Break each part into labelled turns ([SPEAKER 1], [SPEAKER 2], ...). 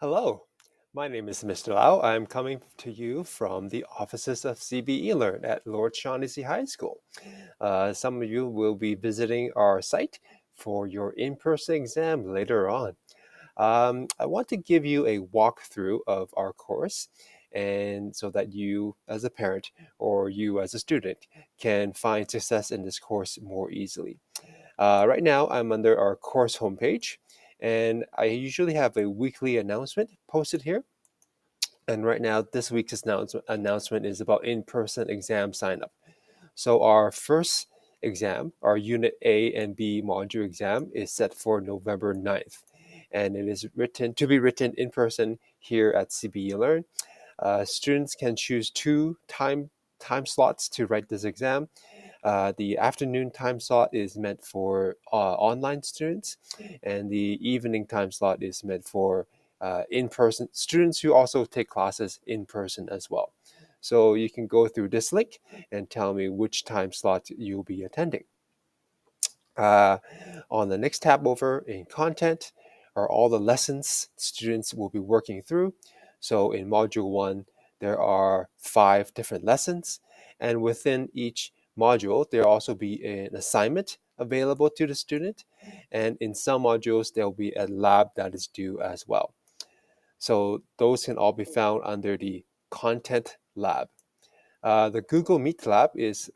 [SPEAKER 1] Hello, my name is Mr. Lau. I'm coming to you from the offices of CBe-learn at Lord Shaughnessy High School. Some of you will be visiting our site for your in-person exam later on. I want to give you a walkthrough of our course, and so that you as a parent or you as a student can find success in this course more easily. Right now, I'm under our course homepage, and I usually have a weekly announcement posted here. And right now, this week's announcement is about in-person exam sign-up. So our first exam, our Unit A and B module exam, is set for November 9th. And it is to be written in person here at CBe-learn. Students can choose two time slots to write this exam. The afternoon time slot is meant for online students, and the evening time slot is meant for in-person students who also take classes in person as well. So you can go through this link and tell me which time slot you'll be attending. On the next tab over in content are all the lessons students will be working through. So in module 1, there are 5 different lessons, and within each module, there'll also be an assignment available to the student, and in some modules, there'll be a lab that is due as well. So those can all be found under the content lab. The Google Meet tab is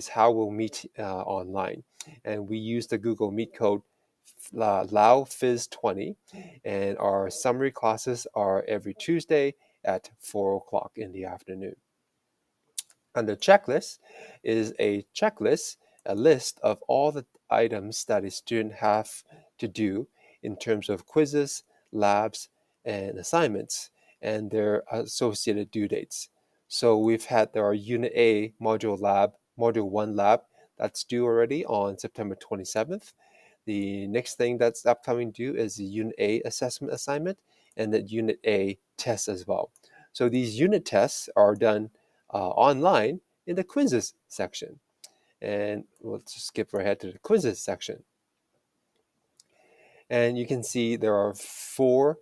[SPEAKER 1] how we'll meet online. And we use the Google Meet code LAUFIZ20, and our summary classes are every Tuesday at 4 o'clock in the afternoon. Under checklist is a checklist, a list of all the items that a student have to do in terms of quizzes, labs, and assignments, and their associated due dates. So there are Unit A Module 1 lab that's due already on September 27th. The next thing that's upcoming due is the Unit A assessment assignment and the Unit A test as well. So these unit tests are done online in the quizzes section. And we'll just skip right ahead to the quizzes section. And you can see there are four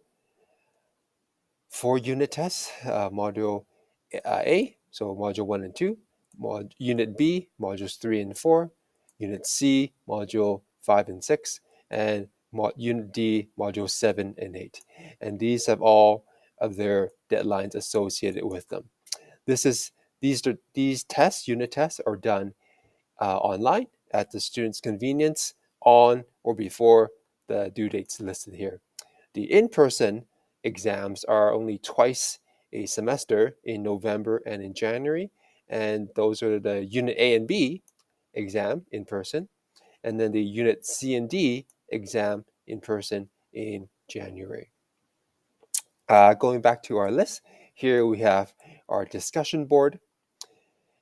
[SPEAKER 1] unit tests, module A, so module 1 and 2, unit B, modules 3 and 4, unit C, module 5 and 6, and unit D, module 7 and 8. And these have all of their deadlines associated with them. These unit tests are done online at the student's convenience on or before the due dates listed here. The in-person exams are only twice a semester, in November and in January, and those are the Unit A and B exam in person, and then the Unit C and D exam in person in January. Going back to our list, here we have our discussion board.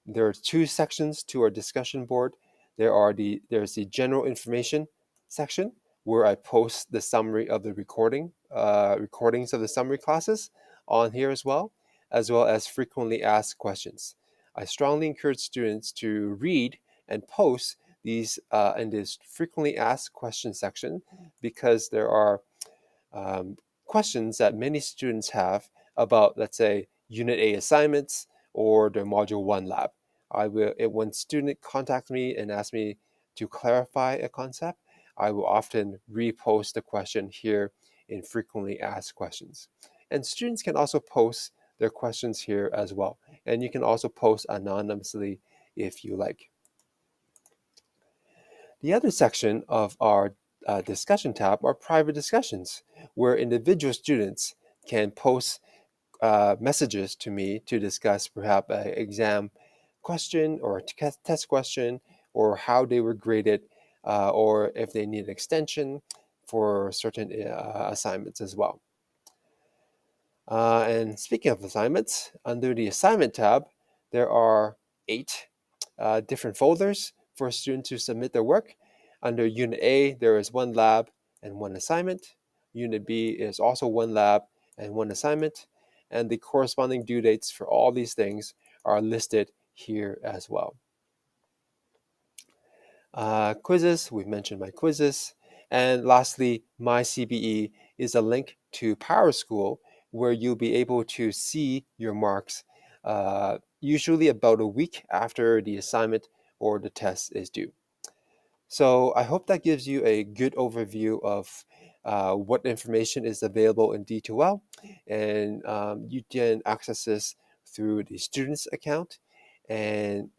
[SPEAKER 1] There are 2 sections to our discussion board. There's the general information section, where I post the summary of the recordings of the summary classes on here as well as frequently asked questions. I strongly encourage students to read and post these in this frequently asked questions section, because there are questions that many students have about, let's say, Unit A assignments or the Module 1 lab. When student contacts me and asks me to clarify a concept, I will often repost the question here in frequently asked questions. And students can also post their questions here as well. And you can also post anonymously if you like. The other section of our discussion tab are private discussions, where individual students can post messages to me to discuss perhaps an exam question or a test question, or how they were graded, or if they need an extension for certain assignments as well. And speaking of assignments, under the assignment tab, there are 8 different folders for students to submit their work. Under Unit A, there is 1 lab and 1 assignment. Unit B is also 1 lab and 1 assignment. And the corresponding due dates for all these things are listed here as well. Quizzes, we've mentioned my quizzes. And lastly, my CBE is a link to PowerSchool where you'll be able to see your marks usually about a week after the assignment or the test is due. So I hope that gives you a good overview of what information is available in D2L, and you can access this through the student's account, and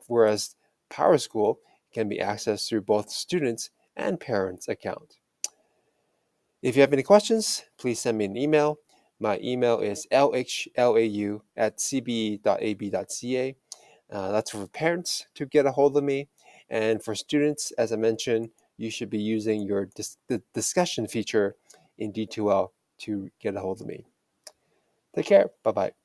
[SPEAKER 1] whereas PowerSchool can be accessed through both students and parents' account. If you have any questions, please send me an email. My email is lhlau@cbe.ab.ca. That's for parents to get a hold of me. And for students, as I mentioned, you should be using the discussion feature in D2L to get a hold of me. Take care. Bye-bye.